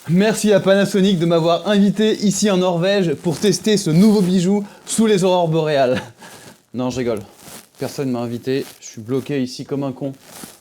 Merci à Panasonic de m'avoir invité ici en Norvège pour tester ce nouveau bijou sous les aurores boréales. Non, je rigole. Personne m'a invité. Je suis bloqué ici comme un con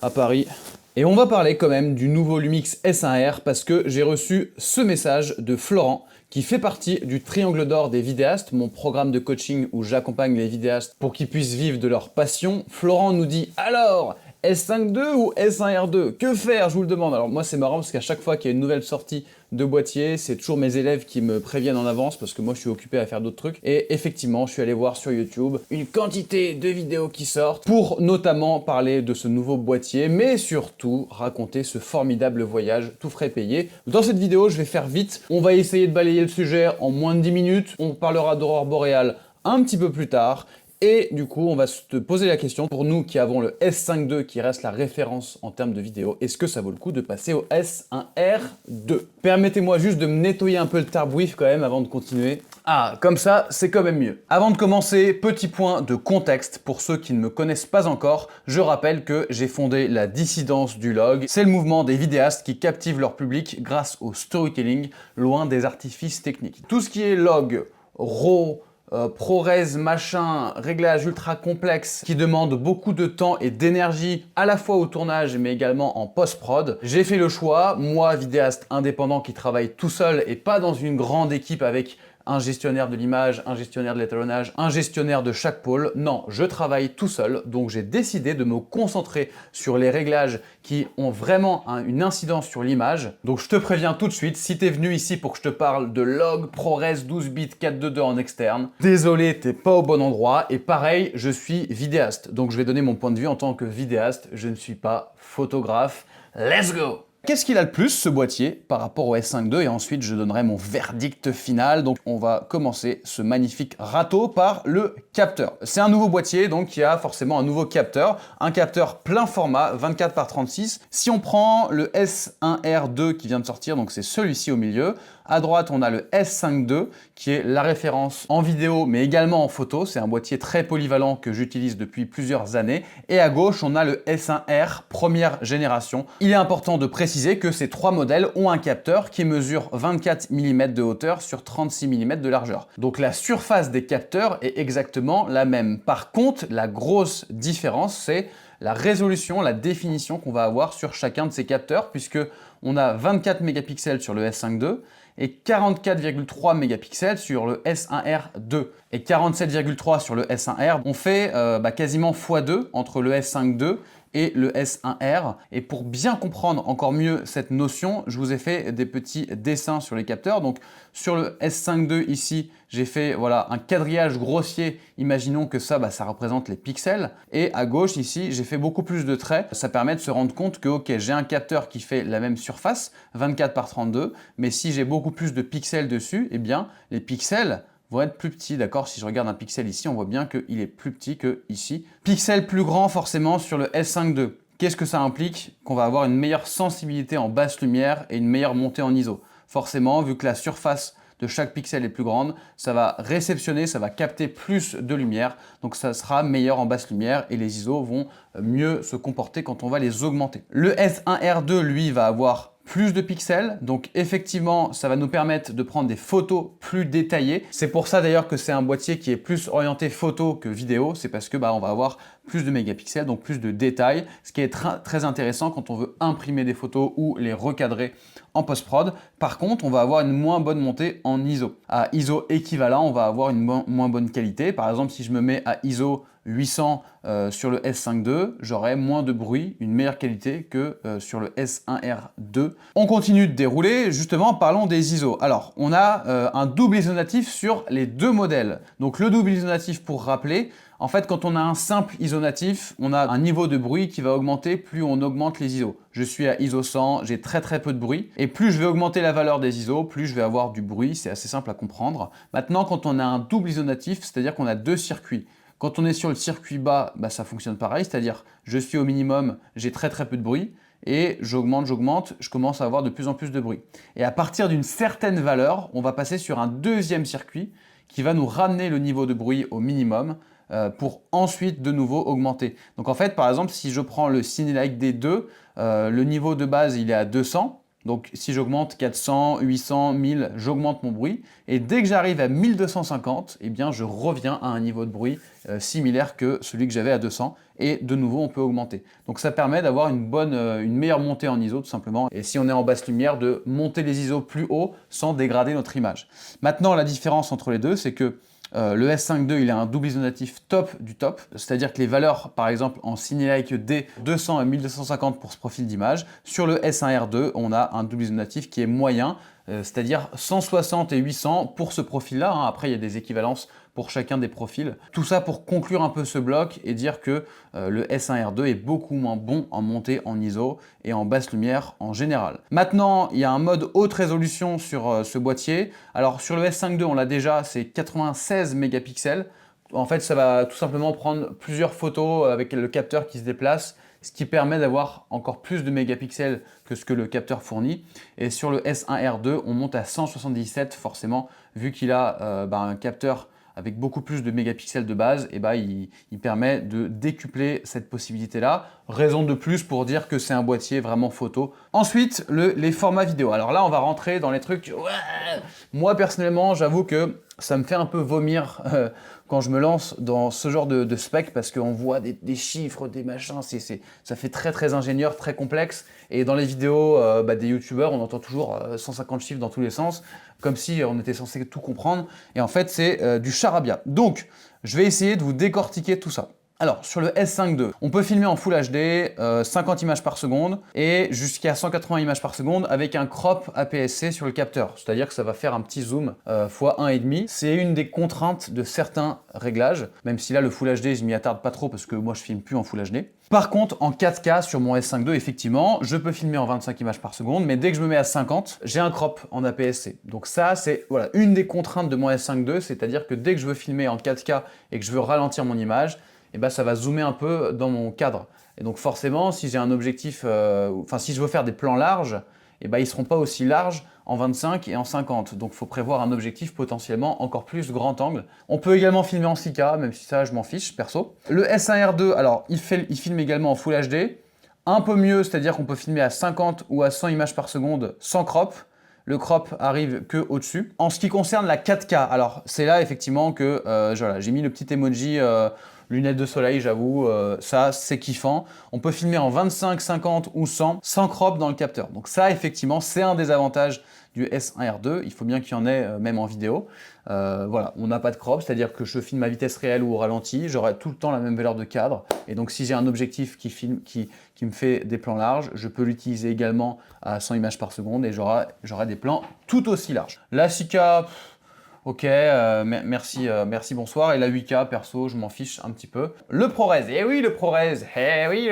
à Paris. Et on va parler quand même du nouveau Lumix S1R parce que j'ai reçu ce message de Florent qui fait partie du Triangle d'Or des vidéastes, mon programme de coaching où j'accompagne les vidéastes pour qu'ils puissent vivre de leur passion. Florent nous dit alors, S5 II ou S1R2? Que faire, je vous le demande. Alors moi c'est marrant parce qu'à chaque fois qu'il y a une nouvelle sortie de boîtier, c'est toujours mes élèves qui me préviennent en avance parce que moi je suis occupé à faire d'autres trucs. Et effectivement, je suis allé voir sur YouTube une quantité de vidéos qui sortent pour notamment parler de ce nouveau boîtier, mais surtout raconter ce formidable voyage tout frais payé. Dans cette vidéo, je vais faire vite. On va essayer de balayer le sujet en moins de 10 minutes. On parlera d'aurore boréale un petit peu plus tard. Et du coup, on va se poser la question, pour nous qui avons le S5 II qui reste la référence en termes de vidéo, est-ce que ça vaut le coup de passer au S1R2? Permettez-moi juste de me nettoyer un peu le tarbouif quand même avant de continuer. Ah, comme ça, c'est quand même mieux. Avant de commencer, petit point de contexte pour ceux qui ne me connaissent pas encore, je rappelle que j'ai fondé la dissidence du log. C'est le mouvement des vidéastes qui captivent leur public grâce au storytelling, loin des artifices techniques. Tout ce qui est log, RAW, ProRes, machin, réglage ultra complexe qui demande beaucoup de temps et d'énergie à la fois au tournage mais également en post-prod. J'ai fait le choix, moi vidéaste indépendant qui travaille tout seul et pas dans une grande équipe avec un gestionnaire de l'image, un gestionnaire de l'étalonnage, un gestionnaire de chaque pôle. Non, je travaille tout seul, donc j'ai décidé de me concentrer sur les réglages qui ont vraiment une incidence sur l'image. Donc je te préviens tout de suite, si t'es venu ici pour que je te parle de log, ProRes 12 bits 422 en externe, désolé, t'es pas au bon endroit. Et pareil, je suis vidéaste, donc je vais donner mon point de vue en tant que vidéaste, je ne suis pas photographe. Let's go! Qu'est-ce qu'il a le plus, ce boîtier, par rapport au S5 II? Et ensuite, je donnerai mon verdict final. Donc, on va commencer ce magnifique râteau par le capteur. C'est un nouveau boîtier, donc il y a forcément un nouveau capteur. Un capteur plein format, 24 par 36. Si on prend le S1R2 qui vient de sortir, donc c'est celui-ci au milieu, à droite, on a le S5 II, qui est la référence en vidéo, mais également en photo. C'est un boîtier très polyvalent que j'utilise depuis plusieurs années. Et à gauche, on a le S1R, première génération. Il est important de préciser que ces trois modèles ont un capteur qui mesure 24 mm de hauteur sur 36 mm de largeur. Donc la surface des capteurs est exactement la même. Par contre, la grosse différence, c'est la résolution, la définition qu'on va avoir sur chacun de ces capteurs, puisque on a 24 mégapixels sur le S5 II et 44,3 mégapixels sur le S1R2 et 47,3 sur le S1R. On fait quasiment x2 entre le S5 II et le S1R. Et pour bien comprendre encore mieux cette notion, je vous ai fait des petits dessins sur les capteurs. Donc sur le S5 II ici, j'ai fait voilà, un quadrillage grossier. Imaginons que ça représente les pixels. Et à gauche ici, j'ai fait beaucoup plus de traits. Ça permet de se rendre compte que ok, j'ai un capteur qui fait la même surface, 24 par 32, mais si j'ai beaucoup plus de pixels dessus, eh bien les pixels vont être plus petits, d'accord? Si je regarde un pixel ici, on voit bien qu'il est plus petit que ici. Pixel plus grand forcément sur le S5 II. Qu'est-ce que ça implique? Qu'on va avoir une meilleure sensibilité en basse lumière et une meilleure montée en ISO. Forcément, vu que la surface de chaque pixel est plus grande, ça va réceptionner, ça va capter plus de lumière, donc ça sera meilleur en basse lumière et les ISO vont mieux se comporter quand on va les augmenter. Le S1R2, lui, va avoir plus de pixels, donc effectivement ça va nous permettre de prendre des photos plus détaillées. C'est pour ça d'ailleurs que c'est un boîtier qui est plus orienté photo que vidéo, c'est parce que on va avoir plus de mégapixels, donc plus de détails, ce qui est très intéressant quand on veut imprimer des photos ou les recadrer en post-prod. Par contre, on va avoir une moins bonne montée en ISO. À ISO équivalent, on va avoir une moins bonne qualité. Par exemple, si je me mets à ISO 800 sur le S5 II, j'aurai moins de bruit, une meilleure qualité que sur le S1R2. On continue de dérouler, justement, parlons des ISO. Alors, on a un double isonatif sur les deux modèles. Donc le double isonatif, pour rappeler, en fait, quand on a un simple isonatif, on a un niveau de bruit qui va augmenter plus on augmente les ISO. Je suis à ISO 100, j'ai très peu de bruit. Et plus je vais augmenter la valeur des ISO, plus je vais avoir du bruit. C'est assez simple à comprendre. Maintenant, quand on a un double isonatif, c'est-à-dire qu'on a deux circuits. Quand on est sur le circuit bas, ça fonctionne pareil. C'est-à-dire, je suis au minimum, j'ai très peu de bruit. Et j'augmente, je commence à avoir de plus en plus de bruit. Et à partir d'une certaine valeur, on va passer sur un deuxième circuit qui va nous ramener le niveau de bruit au minimum pour ensuite de nouveau augmenter. Donc en fait, par exemple, si je prends le Cinelike D2, le niveau de base il est à 200 Donc si j'augmente 400, 800, 1000, j'augmente mon bruit. Et dès que j'arrive à 1250, eh bien je reviens à un niveau de bruit similaire que celui que j'avais à 200. Et de nouveau, on peut augmenter. Donc ça permet d'avoir une meilleure montée en ISO tout simplement. Et si on est en basse lumière, de monter les ISO plus haut sans dégrader notre image. Maintenant, la différence entre les deux, c'est que le S5 II, il a un double isonatif top du top, c'est-à-dire que les valeurs, par exemple, en Cinelike D, 200 à 1250 pour ce profil d'image. Sur le S1R2, on a un double isonatif qui est moyen, c'est-à-dire 160 et 800 pour ce profil-là. Hein. Après, il y a des équivalences pour chacun des profils. Tout ça pour conclure un peu ce bloc et dire que le S1R2 est beaucoup moins bon en montée en ISO et en basse lumière en général. Maintenant, il y a un mode haute résolution sur ce boîtier. Alors sur le S5 II, on l'a déjà, c'est 96 mégapixels. En fait, ça va tout simplement prendre plusieurs photos avec le capteur qui se déplace, ce qui permet d'avoir encore plus de mégapixels que ce que le capteur fournit. Et sur le S1R2, on monte à 177 forcément, vu qu'il a un capteur avec beaucoup plus de mégapixels de base, et il permet de décupler cette possibilité-là. Raison de plus pour dire que c'est un boîtier vraiment photo. Ensuite, les formats vidéo. Alors là, on va rentrer dans les trucs... Ouais, moi, personnellement, j'avoue que ça me fait un peu vomir quand je me lance dans ce genre de spec parce qu'on voit des chiffres, des machins, ça fait très très ingénieur, très complexe. Et dans les vidéos des youtubeurs, on entend toujours 150 chiffres dans tous les sens, comme si on était censé tout comprendre. Et en fait, c'est du charabia. Donc, je vais essayer de vous décortiquer tout ça. Alors, sur le S5 II, on peut filmer en Full HD, 50 images par seconde et jusqu'à 180 images par seconde avec un crop APS-C sur le capteur. C'est-à-dire que ça va faire un petit zoom fois 1,5. C'est une des contraintes de certains réglages, même si là, le Full HD, je m'y attarde pas trop parce que moi, je filme plus en Full HD. Par contre, en 4K sur mon S5 II, effectivement, je peux filmer en 25 images par seconde, mais dès que je me mets à 50, j'ai un crop en APS-C. Donc ça, c'est voilà, une des contraintes de mon S5 II, c'est-à-dire que dès que je veux filmer en 4K et que je veux ralentir mon image, ça va zoomer un peu dans mon cadre. Et donc forcément, si j'ai un objectif, si je veux faire des plans larges, ils ne seront pas aussi larges en 25 et en 50. Donc il faut prévoir un objectif potentiellement encore plus grand angle. On peut également filmer en 6K, même si ça, je m'en fiche, perso. Le S1R2, alors, il filme également en Full HD. Un peu mieux, c'est-à-dire qu'on peut filmer à 50 ou à 100 images par seconde sans crop. Le crop arrive que au-dessus. En ce qui concerne la 4K, alors c'est là effectivement que j'ai mis le petit emoji lunettes de soleil, j'avoue, ça c'est kiffant. On peut filmer en 25, 50 ou 100 sans crop dans le capteur. Donc ça effectivement c'est un des avantages du S1R2, il faut bien qu'il y en ait même en vidéo. Voilà, on n'a pas de crop, c'est-à-dire que je filme à vitesse réelle ou au ralenti, j'aurai tout le temps la même valeur de cadre. Et donc si j'ai un objectif qui me fait des plans larges, je peux l'utiliser également à 100 images par seconde et j'aurai des plans tout aussi larges. La 6K, ok, merci, bonsoir. Et la 8K, perso, je m'en fiche un petit peu. Le ProRes, eh oui, le ProRes, eh oui,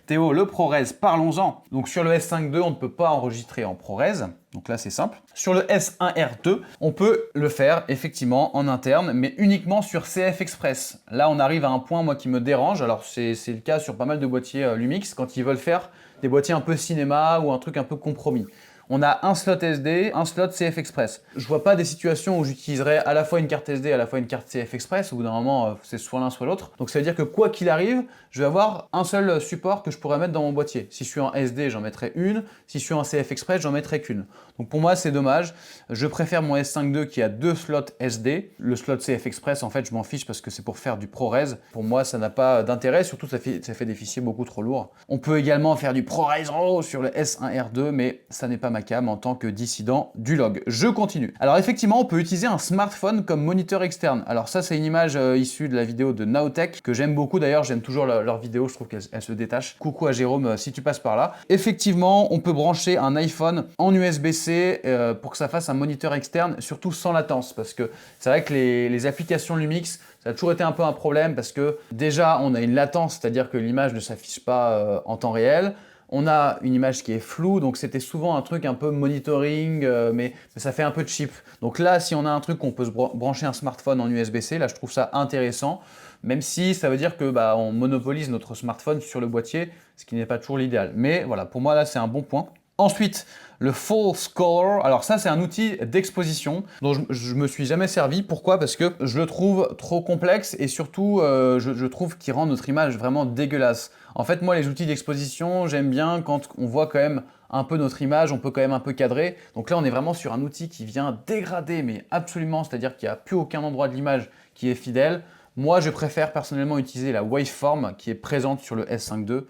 Théo, le ProRes, parlons-en. Donc sur le S5 II, on ne peut pas enregistrer en ProRes. Donc là, c'est simple. Sur le S1R2, on peut le faire effectivement en interne, mais uniquement sur CF Express. Là, on arrive à un point, moi, qui me dérange. Alors, c'est le cas sur pas mal de boîtiers Lumix, quand ils veulent faire des boîtiers un peu cinéma ou un truc un peu compromis. On a un slot SD, un slot CF Express. Je vois pas des situations où j'utiliserais à la fois une carte SD, à la fois une carte CF Express. Au bout d'un moment, c'est soit l'un, soit l'autre. Donc ça veut dire que quoi qu'il arrive, je vais avoir un seul support que je pourrais mettre dans mon boîtier. Si je suis en SD, j'en mettrai une. Si je suis en CF Express, j'en mettrai qu'une. Donc pour moi, c'est dommage. Je préfère mon S5 II qui a deux slots SD. Le slot CF Express, en fait, je m'en fiche parce que c'est pour faire du ProRes. Pour moi, ça n'a pas d'intérêt. Surtout, ça fait des fichiers beaucoup trop lourds. On peut également faire du ProRes RAW sur le S1R2, mais ça n'est pas ma cam en tant que dissident du log. Je continue. Alors effectivement, on peut utiliser un smartphone comme moniteur externe. Alors ça, c'est une image issue de la vidéo de Nowtech, que j'aime beaucoup d'ailleurs, j'aime toujours leur vidéo, je trouve qu'elle se détache. Coucou à Jérôme si tu passes par là. Effectivement, on peut brancher un iPhone en USB-C pour que ça fasse un moniteur externe, surtout sans latence, parce que c'est vrai que les applications Lumix, ça a toujours été un peu un problème, parce que déjà, on a une latence, c'est-à-dire que l'image ne s'affiche pas en temps réel. On a une image qui est floue, donc c'était souvent un truc un peu monitoring, mais ça fait un peu cheap. Donc là, si on a un truc qu'on peut se brancher un smartphone en USB-C, là je trouve ça intéressant, même si ça veut dire que on monopolise notre smartphone sur le boîtier, ce qui n'est pas toujours l'idéal. Mais voilà, pour moi là c'est un bon point. Ensuite, le False Color, alors ça c'est un outil d'exposition dont je me suis jamais servi. Pourquoi? Parce que je le trouve trop complexe et surtout je trouve qu'il rend notre image vraiment dégueulasse. En fait, moi les outils d'exposition, j'aime bien quand on voit quand même un peu notre image, on peut quand même un peu cadrer. Donc là, on est vraiment sur un outil qui vient dégrader, mais absolument, c'est-à-dire qu'il n'y a plus aucun endroit de l'image qui est fidèle. Moi, je préfère personnellement utiliser la waveform qui est présente sur le S5 II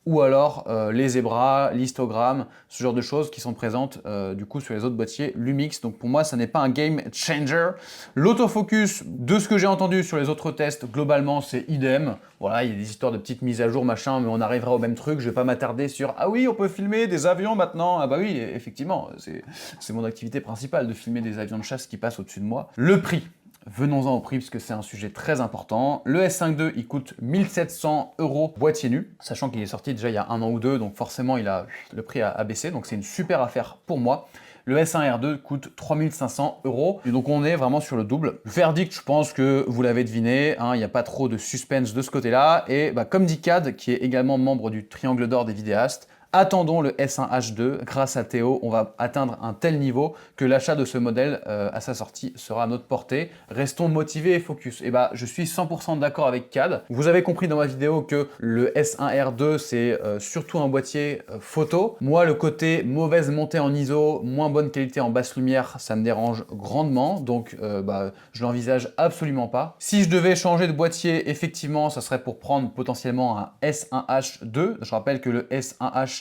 ou alors les zébras, l'histogramme, ce genre de choses qui sont présentes du coup sur les autres boîtiers Lumix. Donc pour moi, ça n'est pas un game changer. L'autofocus, de ce que j'ai entendu sur les autres tests, globalement, c'est idem. Voilà, il y a des histoires de petites mises à jour, machin, mais on arrivera au même truc. Je vais pas m'attarder sur « Ah oui, on peut filmer des avions maintenant !» Ah bah oui, effectivement, c'est mon activité principale de filmer des avions de chasse qui passent au-dessus de moi. Le prix. Venons-en au prix, puisque c'est un sujet très important. Le S5 II, il coûte 1700 € boîtier nu, sachant qu'il est sorti déjà il y a 1 an ou 2, donc forcément le prix a baissé, donc c'est une super affaire pour moi. Le S1 R2 coûte 3500 €, et donc on est vraiment sur le double. Verdict, je pense que vous l'avez deviné, hein, il n'y a pas trop de suspense de ce côté-là, et comme dit Cad, qui est également membre du Triangle d'Or des vidéastes, attendons le S1H2, grâce à Théo, on va atteindre un tel niveau que l'achat de ce modèle à sa sortie sera à notre portée. Restons motivés et focus. Et je suis 100% d'accord avec Cad. Vous avez compris dans ma vidéo que le S1R2, c'est surtout un boîtier photo. Moi, le côté mauvaise montée en ISO, moins bonne qualité en basse lumière, ça me dérange grandement, donc je l'envisage absolument pas. Si je devais changer de boîtier, effectivement, ça serait pour prendre potentiellement un S1H2. Je rappelle que le S1H1,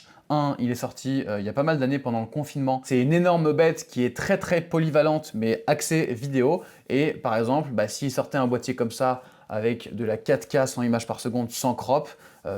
il est sorti il y a pas mal d'années pendant le confinement. C'est une énorme bête qui est très très polyvalente mais axée vidéo. Et par exemple, s'il sortait un boîtier comme ça avec de la 4K 100 images par seconde sans crop,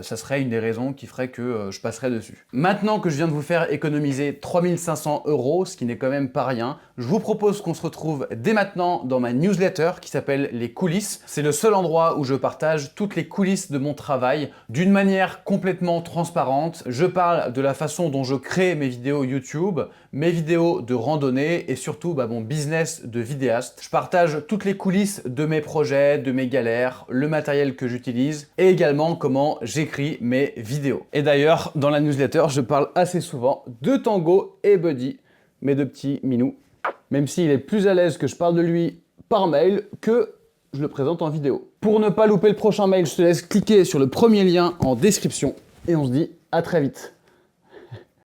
ça serait une des raisons qui ferait que je passerais dessus. Maintenant que je viens de vous faire économiser 3500 €, ce qui n'est quand même pas rien, je vous propose qu'on se retrouve dès maintenant dans ma newsletter qui s'appelle Les Coulisses. C'est le seul endroit où je partage toutes les coulisses de mon travail d'une manière complètement transparente. Je parle de la façon dont je crée mes vidéos YouTube, mes vidéos de randonnée et surtout mon business de vidéaste. Je partage toutes les coulisses de mes projets, de mes galères, le matériel que j'utilise et également comment j'écris mes vidéos. Et d'ailleurs, dans la newsletter, je parle assez souvent de Tango et Buddy, mes deux petits minous, même s'il est plus à l'aise que je parle de lui par mail que je le présente en vidéo. Pour ne pas louper le prochain mail, je te laisse cliquer sur le premier lien en description et on se dit à très vite.